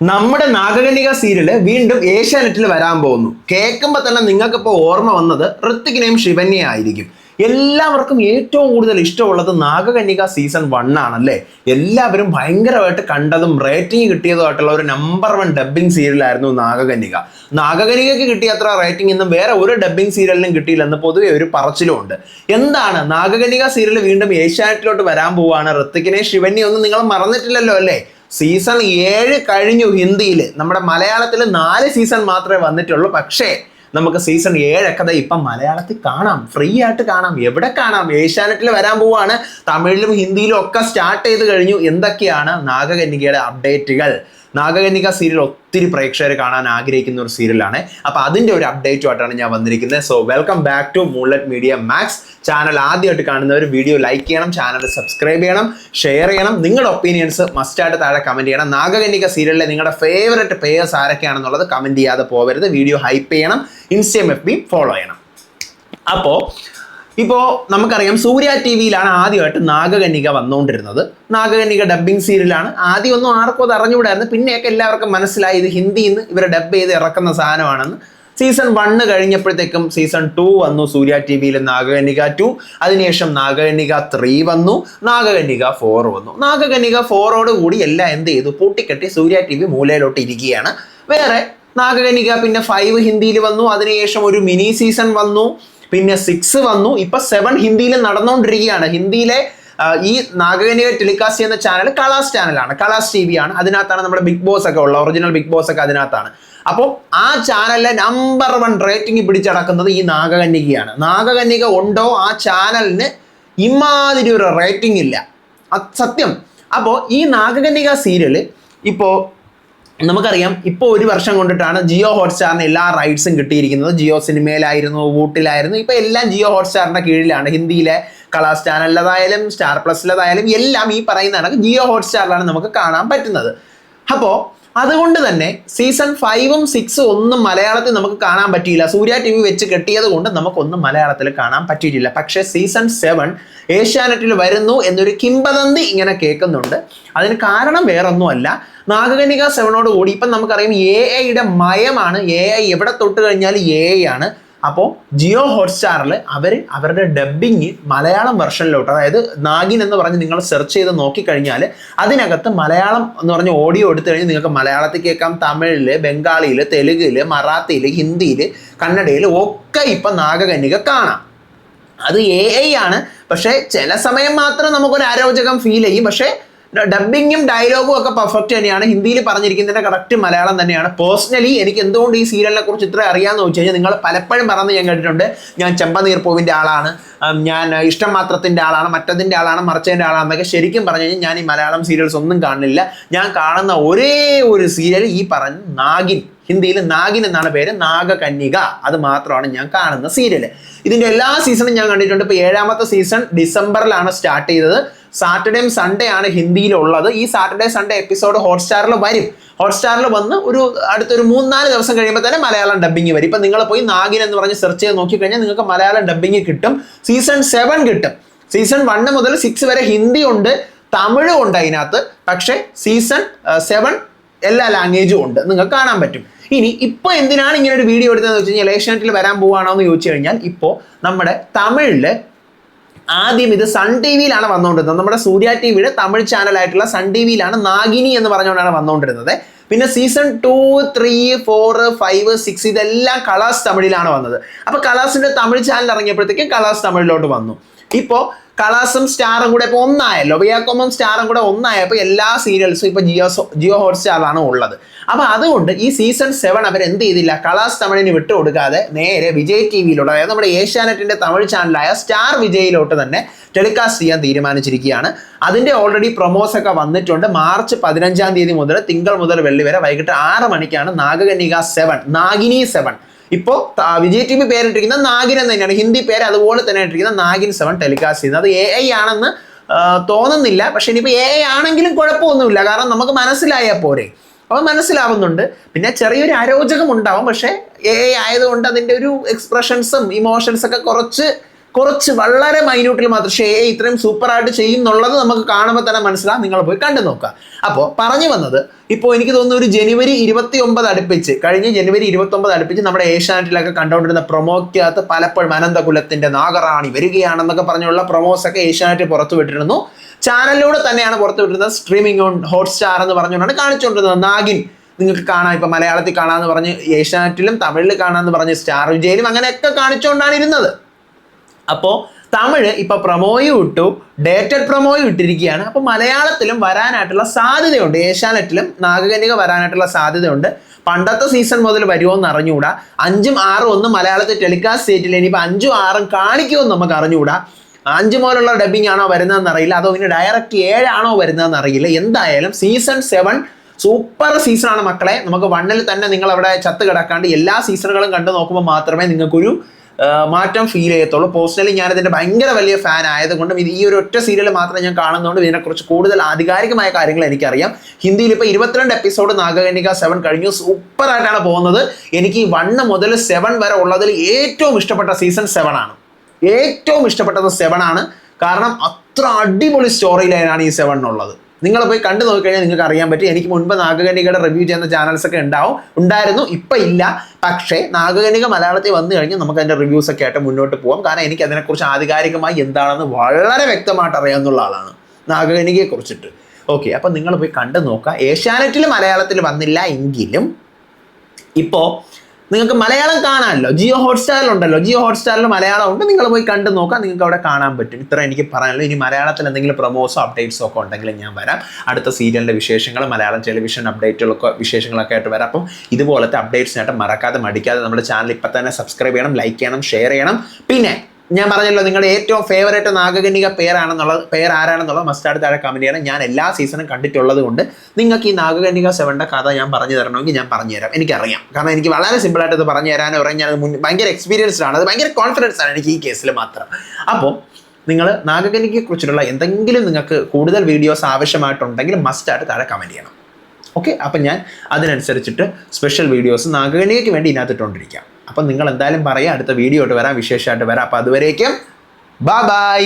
നമ്മുടെ നാഗകന്യക സീരിയല് വീണ്ടും ഏഷ്യാനെറ്റിൽ വരാൻ പോകുന്നു. കേൾക്കുമ്പോൾ തന്നെ നിങ്ങൾക്കിപ്പോൾ ഓർമ്മ വന്നത് ഋത്തിക്കിനെയും ശിവന്യയും ആയിരിക്കും. എല്ലാവർക്കും ഏറ്റവും കൂടുതൽ ഇഷ്ടമുള്ളത് നാഗകന്യക സീസൺ 1 ആണല്ലേ. എല്ലാവരും ഭയങ്കരമായിട്ട് കണ്ടതും റേറ്റിംഗ് കിട്ടിയതുമായിട്ടുള്ള ഒരു നമ്പർ 1 ഡബ്ബിംഗ് സീരിയലായിരുന്നു നാഗകന്യക. നാഗകന്യകയ്ക്ക് കിട്ടിയ അത്ര റേറ്റിംഗ് ഒന്നും വേറെ ഒരു ഡബ്ബിംഗ് സീരിയലിനും കിട്ടിയില്ലെന്ന് പൊതുവെ ഒരു പറച്ചിലുമുണ്ട്. എന്താണ് നാഗകന്യക സീരിയൽ വീണ്ടും ഏഷ്യാനെറ്റിലോട്ട് വരാൻ പോവുകയാണ്. ഋത്തിക്കിനെയും ശിവന്യയും ഒന്നും നിങ്ങൾ മറന്നിട്ടില്ലല്ലോ അല്ലേ. സീസൺ 7 കഴിഞ്ഞു ഹിന്ദിയിൽ. നമ്മുടെ മലയാളത്തിൽ 4 സീസൺ മാത്രമേ വന്നിട്ടുള്ളൂ. പക്ഷേ നമുക്ക് സീസൺ 7 ഇപ്പം മലയാളത്തിൽ കാണാം, ഫ്രീ ആയിട്ട് കാണാം. എവിടെ കാണാം? ഏഷ്യാനെറ്റിൽ വരാൻ പോവാണ്. തമിഴിലും ഹിന്ദിയിലും ഒക്കെ സ്റ്റാർട്ട് ചെയ്ത് കഴിഞ്ഞു. എന്തൊക്കെയാണ് നാഗകന്യകയുടെ അപ്ഡേറ്റുകൾ? നാഗകന്യക സീരിയൽ ഒത്തിരി പ്രേക്ഷകർ കാണാൻ ആഗ്രഹിക്കുന്ന ഒരു സീരിയലാണ്. അപ്പോൾ അതിൻ്റെ ഒരു അപ്ഡേറ്റുമായിട്ടാണ് ഞാൻ വന്നിരിക്കുന്നത്. So welcome back to moonlight media max. Channel ആദ്യമായിട്ട് കാണുന്നവർ വീഡിയോ ലൈക്ക് ചെയ്യണം, ചാനൽ സബ്സ്ക്രൈബ് ചെയ്യണം, ഷെയർ ചെയ്യണം. നിങ്ങളുടെ ഒപ്പീനിയൻസ് മസ്റ്റായിട്ട് താഴെ കമൻറ്റ് ചെയ്യണം. നാഗകന്യക സീരിയലിലെ നിങ്ങളുടെ ഫേവററ്റ് പേയേഴ്സ് ആരൊക്കെയാണെന്നുള്ളത് കമൻറ്റ് ചെയ്യാതെ പോകരുത്. വീഡിയോ ഹൈപ്പ് ചെയ്യണം, ഇൻസ്റ്റയും FB ഫോളോ ചെയ്യണം. ഇപ്പോൾ നമുക്കറിയാം സൂര്യ TV-യിലാണ് ആദ്യമായിട്ട് നാഗകന്യക വന്നുകൊണ്ടിരുന്നത്. നാഗകന്യക ഡബ്ബിംഗ് സീരിയലാണ്. ആദ്യമൊന്നും ആർക്കും അത് അറിഞ്ഞുകൂടായിരുന്നു. പിന്നെയൊക്കെ എല്ലാവർക്കും മനസ്സിലായി ഇത് ഹിന്ദിയിൽ നിന്ന് ഇവർ ഡബ് ചെയ്ത് ഇറക്കുന്ന സാധനമാണെന്ന്. സീസൺ 1 കഴിഞ്ഞപ്പോഴത്തേക്കും സീസൺ 2 വന്നു സൂര്യ TV-യിൽ, നാഗകന്യക 2. അതിനുശേഷം നാഗകന്യക 3 വന്നു, നാഗകന്യക 4 വന്നു. നാഗകന്യക 4ഓട് കൂടി എല്ലാം എന്ത് ചെയ്തു? പൂട്ടിക്കെട്ടി സൂര്യ TV മൂലയിലോട്ട് ഇരിക്കുകയാണ്. വേറെ നാഗകന്യക പിന്നെ 5 ഹിന്ദിയിൽ വന്നു. അതിനുശേഷം ഒരു മിനി സീസൺ വന്നു, പിന്നെ 6 വന്നു. ഇപ്പൊ 7 ഹിന്ദിയിൽ നടന്നുകൊണ്ടിരിക്കുകയാണ്. ഹിന്ദിയിലെ ഈ നാഗകന്യക ടെലികാസ്റ്റ് ചെയ്യുന്ന ചാനൽ കളാസ് ചാനലാണ്, കളാസ് TV ആണ്. അതിനകത്താണ് നമ്മുടെ ബിഗ് ബോസ് ഒക്കെ ഉള്ള, ഒറിജിനൽ ബിഗ് ബോസ് ഒക്കെ അതിനകത്താണ്. അപ്പോൾ ആ ചാനലിലെ നമ്പർ 1 റേറ്റിംഗ് പിടിച്ചടക്കുന്നത് ഈ നാഗകന്യകയാണ്. നാഗകന്യക ഉണ്ടോ ആ ചാനലിന് ഇമാതിരി ഒരു റേറ്റിംഗ് ഇല്ല, സത്യം. അപ്പോൾ ഈ നാഗകന്യക സീരിയല് ഇപ്പോൾ നമുക്കറിയാം, ഇപ്പോൾ 1 വർഷം കൊണ്ടിട്ടാണ് ജിയോ ഹോട്ട്സ്റ്റാറിന് എല്ലാ റൈറ്റ്സും കിട്ടിയിരിക്കുന്നത്. ജിയോ സിനിമയിലായിരുന്നു, വൂട്ടിലായിരുന്നു. ഇപ്പോൾ എല്ലാം ജിയോ ഹോട്ട്സ്റ്റാറിൻ്റെ കീഴിലാണ്. ഹിന്ദിയിലെ കളാസ് ചാനലിലേതായാലും സ്റ്റാർ പ്ലസിലേതായാലും എല്ലാം ഈ പറയുന്ന കണക്ക് ജിയോ ഹോട്ട്സ്റ്റാറിലാണ് നമുക്ക് കാണാൻ പറ്റുന്നത്. അപ്പോൾ അതുകൊണ്ട് തന്നെ സീസൺ 5ഉം 6ഉം ഒന്നും മലയാളത്തിൽ നമുക്ക് കാണാൻ പറ്റിയില്ല. സൂര്യ TV വെച്ച് കെട്ടിയത് കൊണ്ട് നമുക്കൊന്നും മലയാളത്തിൽ കാണാൻ പറ്റിയിട്ടില്ല. പക്ഷേ സീസൺ 7 ഏഷ്യാനെറ്റിൽ വരുന്നു എന്നൊരു കിംവദന്തി ഇങ്ങനെ കേൾക്കുന്നുണ്ട്. അതിന് കാരണം വേറൊന്നുമല്ല, നാഗകന്യക 7ഓട് കൂടി ഇപ്പം നമുക്കറിയാം AI-യുടെ മയമാണ്. AI എവിടെ തൊട്ട് കഴിഞ്ഞാൽ AI ആണ്. അപ്പോൾ ജിയോ ഹോട്ട്സ്റ്റാറിൽ അവരുടെ ഡബ്ബിങ് മലയാളം വെർഷനിലോട്ട്, അതായത് നാഗിൻ എന്ന് പറഞ്ഞ് നിങ്ങൾ സെർച്ച് ചെയ്ത് നോക്കിക്കഴിഞ്ഞാൽ അതിനകത്ത് മലയാളം എന്ന് പറഞ്ഞ് ഓഡിയോ എടുത്തു കഴിഞ്ഞാൽ നിങ്ങൾക്ക് മലയാളത്തിൽ കേൾക്കാം, തമിഴിൽ, ബംഗാളിയിൽ, തെലുങ്കിൽ, മറാത്തിയിൽ, ഹിന്ദിയിൽ, കന്നഡയിൽ ഒക്കെ ഇപ്പം നാഗകന്യക കാണാം. അത് AI ആണ്. പക്ഷേ ചില സമയം മാത്രം നമുക്കൊരു അരോചകം ഫീൽ ചെയ്യും. പക്ഷേ ഡബ്ബിങ്ങും ഡയലോഗും ഒക്കെ പെർഫെക്റ്റ് തന്നെയാണ്. ഹിന്ദിയിൽ പറഞ്ഞിരിക്കുന്നതിൻ്റെ കറക്റ്റ് മലയാളം തന്നെയാണ്. പേഴ്സണലി എനിക്ക് എന്തുകൊണ്ട് ഈ സീരിയലിനെ കുറിച്ച് ഇത്ര അറിയാമെന്ന് വെച്ച് കഴിഞ്ഞാൽ, നിങ്ങൾ പലപ്പോഴും പറഞ്ഞ് ഞാൻ കേട്ടിട്ടുണ്ട്, ഞാൻ ചെമ്പനീർപ്പൂവിൻ്റെ ആളാണ്, ഞാൻ ഇഷ്ടം മാത്രത്തിൻ്റെ ആളാണ്, മറ്റതിൻ്റെ ആളാണ്, മറിച്ചതിൻ്റെ ആളാണെന്നൊക്കെ. ശരിക്കും പറഞ്ഞു കഴിഞ്ഞാൽ ഞാൻ ഈ മലയാളം സീരിയൽസ് ഒന്നും കാണുന്നില്ല. ഞാൻ കാണുന്ന ഒരേ ഒരു സീരിയൽ ഈ പറഞ്ഞ നാഗിൻ, ഹിന്ദിയിൽ നാഗിൻ എന്നാണ് പേര്, നാഗകന്യക, അത് മാത്രമാണ് ഞാൻ കാണുന്ന സീരിയൽ. ഇതിൻ്റെ എല്ലാ സീസണും ഞാൻ കണ്ടിട്ടുണ്ട്. ഇപ്പോൾ 7ാമത്തെ സീസൺ ഡിസംബറിലാണ് സ്റ്റാർട്ട് ചെയ്തത്. സാറ്റർഡേയും സൺഡേ ആണ് ഹിന്ദിയിലുള്ളത്. ഈ സാറ്റർഡേ സൺഡേ എപ്പിസോഡ് ഹോട്ട്സ്റ്റാറിൽ വരും. ഹോട്ട്സ്റ്റാറിൽ വന്ന് അടുത്തൊരു 3-4 ദിവസം കഴിയുമ്പോൾ തന്നെ മലയാളം ഡബ്ബിങ് വരും. ഇപ്പം നിങ്ങൾ പോയി നാഗിൻ എന്ന് പറഞ്ഞ് സെർച്ച് ചെയ്ത് നോക്കിക്കഴിഞ്ഞാൽ നിങ്ങൾക്ക് മലയാളം ഡബ്ബിങ് കിട്ടും. സീസൺ 7 കിട്ടും. സീസൺ 1 മുതൽ 6 വരെ ഹിന്ദി ഉണ്ട്, തമിഴും ഉണ്ട് അതിനകത്ത്. പക്ഷേ സീസൺ 7 എല്ലാ ലാംഗ്വേജും ഉണ്ട്, നിങ്ങൾക്ക് കാണാൻ പറ്റും. ഇനി ഇപ്പോൾ എന്തിനാണ് ഇങ്ങനെ ഒരു വീഡിയോ എടുത്തതെന്ന് വെച്ച് കഴിഞ്ഞാൽ, ഏഷ്യാനെറ്റിൽ വരാൻ പോവുകയാണോ എന്ന് ചോദിച്ചു കഴിഞ്ഞാൽ, ഇപ്പോൾ നമ്മുടെ തമിഴിൽ ആദ്യം ഇത് സൺ TV-യിലാണ് വന്നുകൊണ്ടിരുന്നത്. നമ്മുടെ സൂര്യ TV-യുടെ തമിഴ് ചാനലായിട്ടുള്ള സൺ TV-യിലാണ് നാഗിനി എന്ന് പറഞ്ഞുകൊണ്ടാണ് വന്നുകൊണ്ടിരുന്നത്. പിന്നെ സീസൺ 2, 3, 4, 5, 6 ഇതെല്ലാം കളാസ് തമിഴിലാണ് വന്നത്. അപ്പോൾ കളാസിൻ്റെ തമിഴ് ചാനൽ ഇറങ്ങിയപ്പോഴത്തേക്കും കളാസ് തമിഴിലോട്ട് വന്നു. ഇപ്പോൾ കളാസും സ്റ്റാറും കൂടെ ഇപ്പോൾ ഒന്നായല്ലോ, വിയാക്കോമും സ്റ്റാറും കൂടെ ഒന്നായപ്പോൾ എല്ലാ സീരിയൽസും ഇപ്പോൾ ജിയോ ഹോട്ട്സ്റ്റാറിലാണ് ഉള്ളത്. അപ്പോൾ അതുകൊണ്ട് ഈ സീസൺ 7 അവരെന്ത് ചെയ്തില്ല, കളാസ് തമിഴിന് വിട്ടു കൊടുക്കാതെ നേരെ വിജയ് TV-യിലോട്ട്, അതായത് നമ്മുടെ ഏഷ്യാനെറ്റിൻ്റെ തമിഴ് ചാനലായ സ്റ്റാർ വിജയിലോട്ട് തന്നെ ടെലികാസ്റ്റ് ചെയ്യാൻ തീരുമാനിച്ചിരിക്കുകയാണ്. അതിൻ്റെ ഓൾറെഡി പ്രൊമോസ് ഒക്കെ വന്നിട്ടുണ്ട്. മാർച്ച് 15-ാം തീയതി മുതൽ തിങ്കൾ മുതൽ വെള്ളി വരെ വൈകിട്ട് 6 മണിക്കാണ് നാഗകന്യക 7, നാഗിനി 7. ഇപ്പോൾ വിജയ് TV പേരിട്ടിരിക്കുന്ന നാഗിൻ എന്ന് തന്നെയാണ്. ഹിന്ദി പേര് അതുപോലെ തന്നെ ഇട്ടിരിക്കുന്ന നാഗിൻ 7 ടെലികാസ്റ്റ് ചെയ്യുന്നത്. അത് AI ആണെന്ന് തോന്നുന്നില്ല. പക്ഷെ ഇനിയിപ്പോൾ AI ആണെങ്കിലും കുഴപ്പമൊന്നുമില്ല, കാരണം നമുക്ക് മനസ്സിലായാൽ പോരെ. അപ്പോൾ മനസ്സിലാവുന്നുണ്ട്. പിന്നെ ചെറിയൊരു അരോചകം ഉണ്ടാവും. പക്ഷേ AI ആയതുകൊണ്ട് അതിൻ്റെ ഒരു എക്സ്പ്രഷൻസും ഇമോഷൻസൊക്കെ കുറച്ച് കുറച്ച് വളരെ മൈന്യൂട്ടിൽ മാത്രം, പക്ഷേ ഇത്രയും സൂപ്പറായിട്ട് ചെയ്യുന്നുള്ളത് നമുക്ക് കാണുമ്പോൾ തന്നെ മനസ്സിലാവും. നിങ്ങൾ പോയി കണ്ടു നോക്കുക. അപ്പോൾ പറഞ്ഞു വന്നത്, ഇപ്പോൾ എനിക്ക് തോന്നുന്നു ഒരു ജനുവരി 29 അടുപ്പിച്ച്, കഴിഞ്ഞ ജനുവരി 29 അടുപ്പിച്ച് നമ്മുടെ ഏഷ്യാനെറ്റിലൊക്കെ കണ്ടുകൊണ്ടിരുന്ന പ്രൊമോക്കകത്ത് പലപ്പോഴും അനന്തകുലത്തിന്റെ നാഗറാണി വരികയാണെന്നൊക്കെ പറഞ്ഞുള്ള പ്രൊമോസൊക്കെ ഏഷ്യാനെറ്റ് പുറത്തു വിട്ടിരുന്നു. ചാനലിലൂടെ തന്നെയാണ് പുറത്തു വിട്ടിരുന്നത്. സ്ട്രീമിംഗ് ഓൺ ഹോട്ട്സ്റ്റാർ എന്ന് പറഞ്ഞുകൊണ്ടാണ് കാണിച്ചുകൊണ്ടിരുന്നത്. നാഗിൻ നിങ്ങൾക്ക് കാണാം, ഇപ്പം മലയാളത്തിൽ കാണാമെന്ന് പറഞ്ഞ് ഏഷ്യാനെറ്റിലും തമിഴിൽ കാണാമെന്ന് പറഞ്ഞ് സ്റ്റാർ വിജയിലും അങ്ങനെയൊക്കെ കാണിച്ചുകൊണ്ടാണ് ഇരുന്നത്. അപ്പോൾ തമിഴ് ഇപ്പൊ പ്രൊമോയും ഇട്ടു, ഡേറ്റഡ് പ്രൊമോയും ഇട്ടിരിക്കുകയാണ്. അപ്പോൾ മലയാളത്തിലും വരാനായിട്ടുള്ള സാധ്യതയുണ്ട്, ഏഷ്യാനെറ്റിലും നാഗകന്യക വരാനായിട്ടുള്ള സാധ്യതയുണ്ട്. പണ്ടത്തെ സീസൺ മുതൽ വരുമോ എന്ന് അറിഞ്ഞുകൂടാ. 5ഉം 6ഉം ഒന്നും മലയാളത്തിൽ ടെലികാസ്റ്റ് ചെയ്തിട്ടില്ല. ഇനിയിപ്പോൾ 5ഉം 6ഉം കാണിക്കുമെന്ന് നമുക്ക് അറിഞ്ഞുകൂടാ. 5 മുതലുള്ള ഡബിങ് ആണോ വരുന്നതെന്ന് അറിയില്ല, അതോ ഇനി ഡയറക്റ്റ് 7 ആണോ വരുന്നതെന്ന് അറിയില്ല. എന്തായാലും സീസൺ 7 സൂപ്പർ സീസണാണ് മക്കളെ. നമുക്ക് 1ൽ തന്നെ നിങ്ങൾ അവിടെ ചത്ത് കിടക്കാണ്ട് എല്ലാ സീസണുകളും കണ്ടു നോക്കുമ്പോൾ മാത്രമേ നിങ്ങൾക്കൊരു മാറ്റം ഫീൽ ചെയ്യത്തുള്ളൂ. പേഴ്സണലി ഞാനിതിൻ്റെ ഭയങ്കര വലിയ ഫാൻ ആയതുകൊണ്ടും ഈ ഒരു ഒറ്റ സീരിയൽ മാത്രം ഞാൻ കാണുന്നതുകൊണ്ട് ഇതിനെക്കുറിച്ച് കൂടുതൽ ആധികാരികമായ കാര്യങ്ങൾ എനിക്കറിയാം. ഹിന്ദിയിൽ ഇപ്പോൾ 22 എപ്പിസോഡ് നാഗകന്യക 7 കഴിഞ്ഞു. സൂപ്പറായിട്ടാണ് പോകുന്നത്. എനിക്ക് 1 മുതൽ 7 വരെ ഉള്ളതിൽ ഏറ്റവും ഇഷ്ടപ്പെട്ട സീസൺ 7 ആണ്. ഏറ്റവും ഇഷ്ടപ്പെട്ടത് 7 ആണ്. കാരണം അത്ര അടിപൊളി സ്റ്റോറി ലൈനാണ് ഈ 7 നിങ്ങൾ പോയി കണ്ടു നോക്കിക്കഴിഞ്ഞാൽ നിങ്ങൾക്ക് അറിയാൻ പറ്റും. എനിക്ക് മുൻപ് നാഗകന്യകയുടെ റിവ്യൂ ചെയ്യുന്ന ചാനൽസൊക്കെ ഉണ്ടായിരുന്നു, ഇപ്പം ഇല്ല. പക്ഷേ നാഗകന്യക മലയാളത്തിൽ വന്നു കഴിഞ്ഞാൽ നമുക്ക് അതിൻ്റെ റിവ്യൂസൊക്കെ ആയിട്ട് മുന്നോട്ട് പോകാം. കാരണം എനിക്ക് അതിനെക്കുറിച്ച് ആധികാരികമായി എന്താണെന്ന് വളരെ വ്യക്തമായിട്ട് അറിയാവുന്ന ആളാണ് നാഗകന്യകയെ കുറിച്ചിട്ട്. ഓക്കെ, അപ്പം നിങ്ങൾ പോയി കണ്ടു നോക്കുക. ഏഷ്യാനെറ്റിൽ മലയാളത്തിൽ വന്നില്ല എങ്കിലും ഇപ്പോൾ നിങ്ങൾക്ക് മലയാളം കാണാമല്ലോ. ജിയോ ഹോട്ട്സ്റ്റാറിലുണ്ടല്ലോ, ജിയോ ഹോട്ട്സ്റ്റാറിൽ മലയാളം ഉണ്ട്. നിങ്ങൾ പോയി കണ്ടു നോക്കാം, നിങ്ങൾക്ക് അവിടെ കാണാൻ പറ്റും. ഇത്ര എനിക്ക് പറയാനുള്ളൂ. ഇനി മലയാളത്തിൽ എന്തെങ്കിലും പ്രൊമോസോ അപ്ഡേറ്റ്സോ ഒക്കെ ഉണ്ടെങ്കിൽ ഞാൻ വരാം. അടുത്ത സീരിയലിൻ്റെ വിശേഷങ്ങൾ, മലയാളം ടെലിവിഷൻ അപ്ഡേറ്റുകളൊക്കെ വിശേഷങ്ങളൊക്കെ ആയിട്ട് വരാം. അപ്പം ഇതുപോലത്തെ അപ്ഡേറ്റ്സിനായിട്ട് മറക്കാതെ മടിക്കാതെ നമ്മുടെ ചാനൽ ഇപ്പം തന്നെ സബ്സ്ക്രൈബ് ചെയ്യണം, ലൈക്ക് ചെയ്യണം, ഷെയർ ചെയ്യണം. പിന്നെ ഞാൻ പറഞ്ഞല്ലോ, നിങ്ങളുടെ ഏറ്റവും ഫേവറേറ്റ് നാഗകന്യക പേരാരാണെന്നുള്ളത് മസ്റ്റായിട്ട് താഴെ കമൻറ്റ് ചെയ്യണം. ഞാൻ എല്ലാ സീസണും കണ്ടിട്ടുള്ളത് കൊണ്ട് നിങ്ങൾക്ക് ഈ നാഗകന്യക 7ന്റെ കഥ ഞാൻ പറഞ്ഞു തരണമെങ്കിൽ ഞാൻ പറഞ്ഞു തരാം. എനിക്കറിയാം, കാരണം എനിക്ക് വളരെ സിമ്പിളായിട്ട് ഇത് പറഞ്ഞു തരാനും അറിയാം. ഞാനത് ഭയങ്കര എക്സ്പീരിയൻസ്ഡ് ആണ്, അത് ഭയങ്കര കോൺഫിഡൻസ് ആണ് എനിക്ക് ഈ കേസിൽ മാത്രം. അപ്പോൾ നിങ്ങൾ നാഗകന്യകയെ കുറിച്ചിട്ടുള്ള എന്തെങ്കിലും നിങ്ങൾക്ക് കൂടുതൽ വീഡിയോസ് ആവശ്യമായിട്ടുണ്ടെങ്കിൽ മസ്റ്റായിട്ട് താഴെ കമൻറ്റ് ചെയ്യണം. ഓക്കെ, അപ്പം ഞാൻ അതിനനുസരിച്ചിട്ട് സ്പെഷ്യൽ വീഡിയോസ് നാഗകന്യകയ്ക്ക് വേണ്ടി ഇതിനകത്തിട്ടുകൊണ്ടിരിക്കാം. അപ്പം നിങ്ങൾ എന്തായാലും പറയുക, അടുത്ത വീഡിയോ ആയിട്ട് വരാം, വിശേഷമായിട്ട് വരാം. അപ്പം അതുവരേക്കും ബൈ.